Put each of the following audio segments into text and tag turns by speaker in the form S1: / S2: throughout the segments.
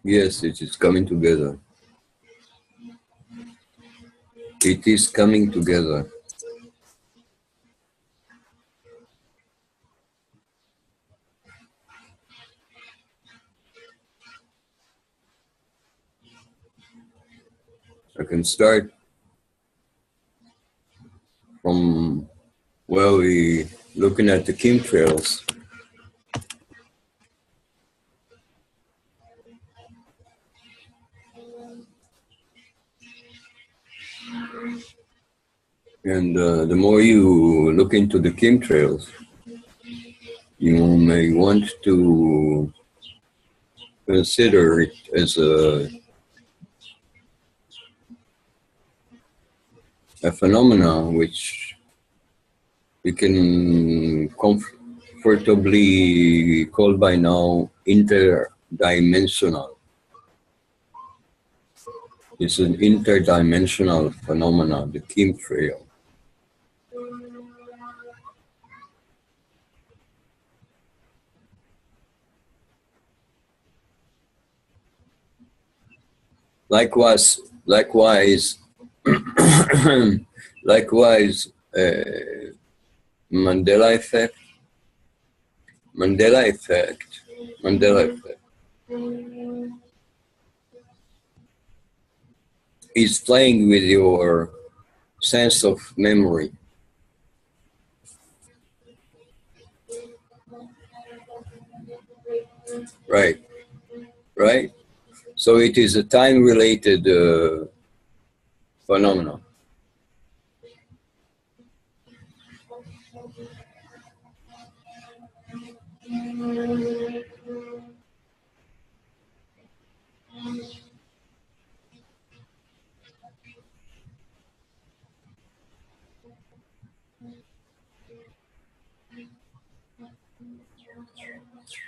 S1: Yes, it is coming together. It is coming together. I can start from where we looking at the chemtrails. And the more you look into the chemtrails, you may want to consider it as a phenomenon which we can comfortably call by now interdimensional. It's an interdimensional phenomenon, the chemtrail. Likewise, likewise, Mandela effect, Mandela effect, Mandela effect is playing with your sense of memory. Right, right. So it is a time-related phenomenon.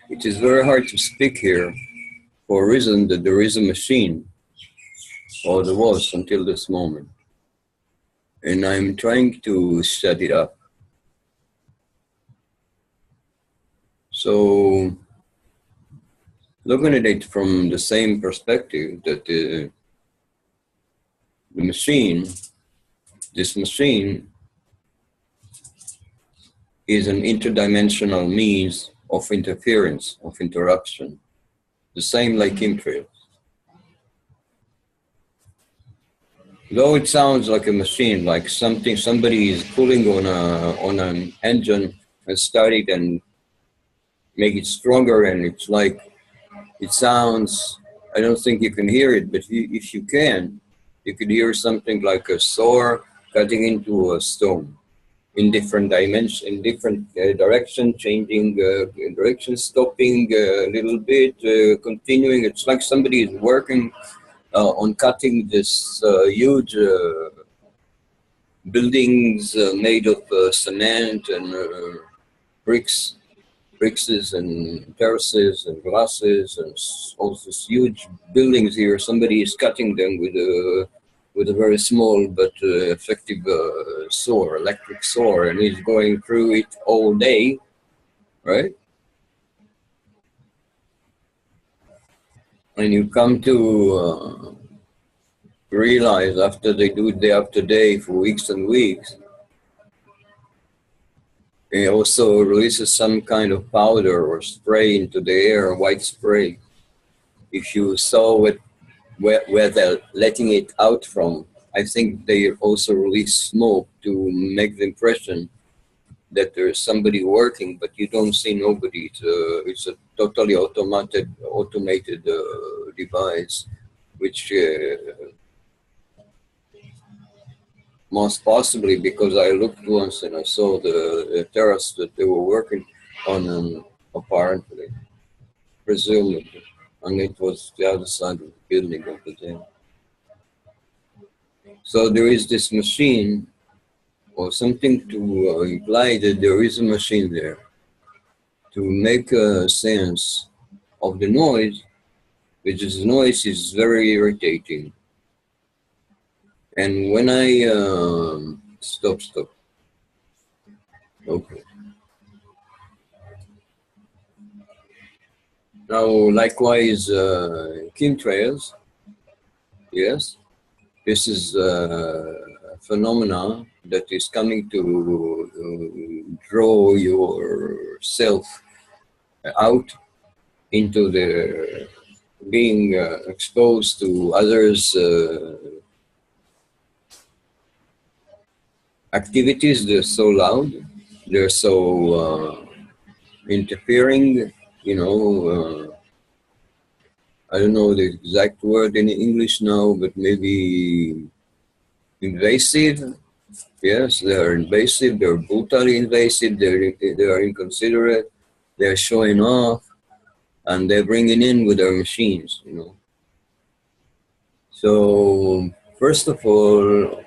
S1: It is very hard to speak here for a reason that there is a machine, or there was until this moment, and I'm trying to set it up. So, looking at it from the same perspective that the machine, this machine is an interdimensional means of interference, of interruption, the same like chemtrails. Though it sounds like a machine, like somebody is pulling on an engine and start it and make it stronger, and it's like it sounds. I don't think you can hear it, but if you can, you could hear something like a saw cutting into a stone in different dimensions, in different direction, changing direction, stopping a little bit, continuing. It's like somebody is working on cutting this huge buildings made of cement and bricks and terraces and glasses and all these huge buildings here. Somebody is cutting them with a very small but effective saw, electric saw, and he's going through it all day, right? And you come to realize after they do it day after day for weeks and weeks, it also releases some kind of powder or spray into the air, white spray. If you saw it, where they're letting it out from, I think they also release smoke to make the impression that there's somebody working, but you don't see nobody. It's a totally automated device, which most possibly because I looked once and I saw the terrace that they were working on, apparently, presumably, and it was the other side of the building over there. So there is this machine or something to imply that there is a machine there to make a sense of the noise, which is noise is very irritating. And when I stop, okay. Now, likewise, chemtrails, yes, this is a phenomena that is coming to draw yourself out into the being exposed to others' activities. They're so loud, they're so interfering, you know. I don't know the exact word in English now, but maybe invasive. Yes, they are invasive, they're brutally invasive, they are inconsiderate, they're showing off, and they're bringing in with their machines, you know. So, first of all,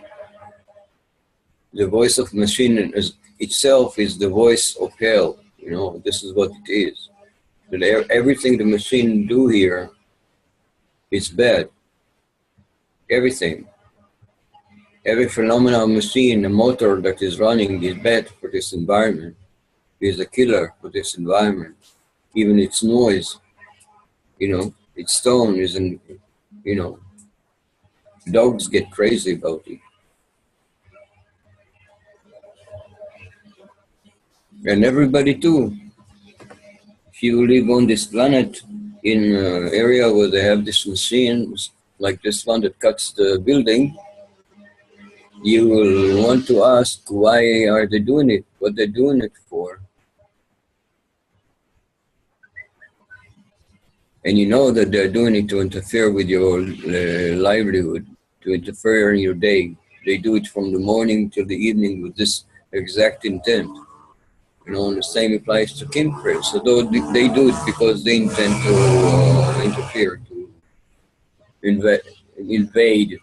S1: the voice of machine itself is the voice of hell, you know, this is what it is. That everything the machine do here is bad, everything. Every phenomenal machine, a motor that is running is bad for this environment, is a killer for this environment. Even its noise, you know, its tone isn't, you know, dogs get crazy about it. And everybody too. If you live on this planet in an area where they have these machines, like this one that cuts the building, you will want to ask why are they doing it, what they're doing it for. And you know that they're doing it to interfere with your livelihood, to interfere in your day. They do it from the morning till the evening with this exact intent. You know, and the same applies to chemtrails. So they do it because they intend to interfere, to invade,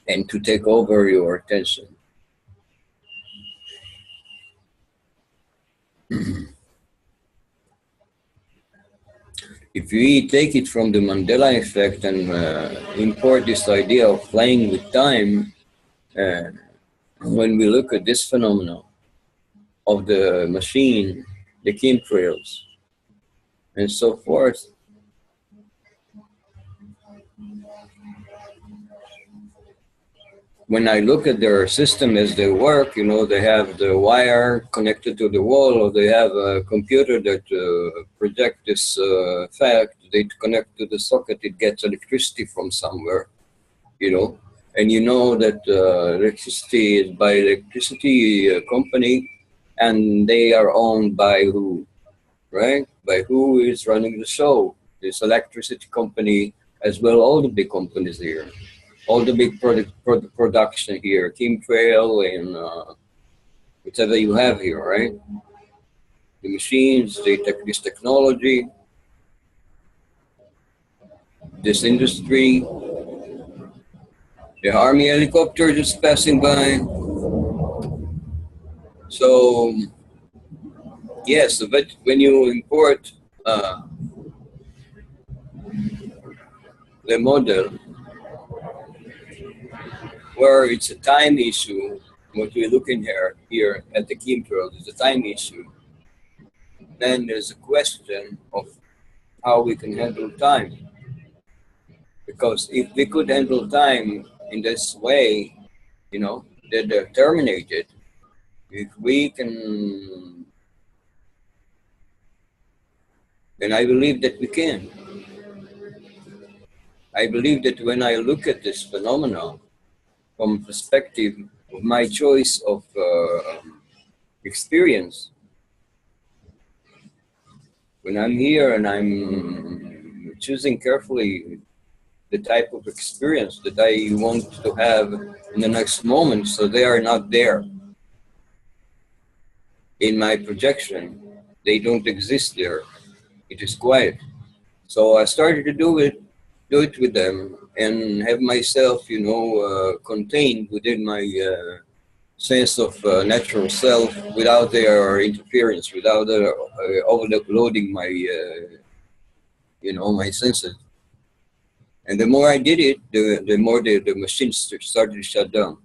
S1: and to take over your attention. If we take it from the Mandela effect and import this idea of playing with time, when we look at this phenomenon of the machine, the chemtrails, and so forth, when I look at their system as they work, you know, they have the wire connected to the wall, or they have a computer that projects this fact. They connect to the socket, it gets electricity from somewhere, you know. And you know that electricity is by electricity company, and they are owned by who, right? By who is running the show? This electricity company, as well, all the big companies here. All the big production here, chemtrail and whatever you have here, right? The machines, this technology, this industry, the army helicopter just passing by. So, yes, but when you import the model where it's a time issue, what we're looking here at the chemtrail is a time issue. Then there's a question of how we can handle time. Because if we could handle time in this way, you know, that they're terminated, if we can, then I believe that we can. I believe that when I look at this phenomenon from perspective of my choice of experience, when I'm here and I'm choosing carefully the type of experience that I want to have in the next moment, so they are not there in my projection. They don't exist there. It is quiet. So I started to do it with them, and have myself, you know, contained within my sense of natural self, without their interference, without overloading my, you know, my senses. And the more I did it, the more the machines started to shut down.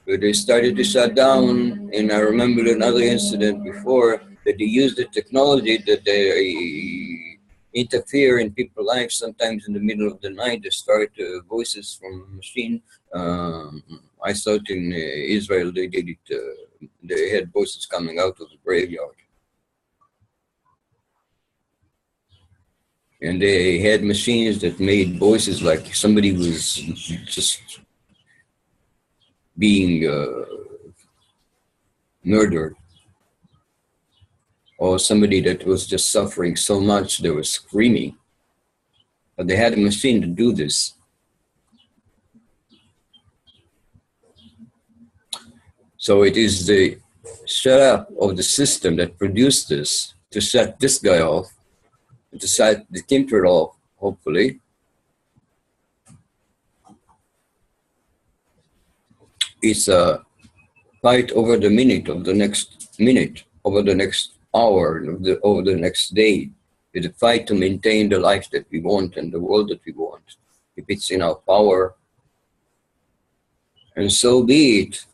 S1: But they started to shut down, and I remember another incident before that they used the technology that they interfere in people's lives. Sometimes in the middle of the night, they start voices from a machine. I thought in Israel they did it. They had voices coming out of the graveyard. And they had machines that made voices like somebody was just being murdered, or somebody that was just suffering so much they were screaming. But they had a machine to do this. So it is the setup of the system that produced this to shut this guy off, to shut the chemtrail off, hopefully. It's a fight over the minute of the next minute, over the next hour, over the next day. It's a fight to maintain the life that we want and the world that we want. If it's in our power, and so be it.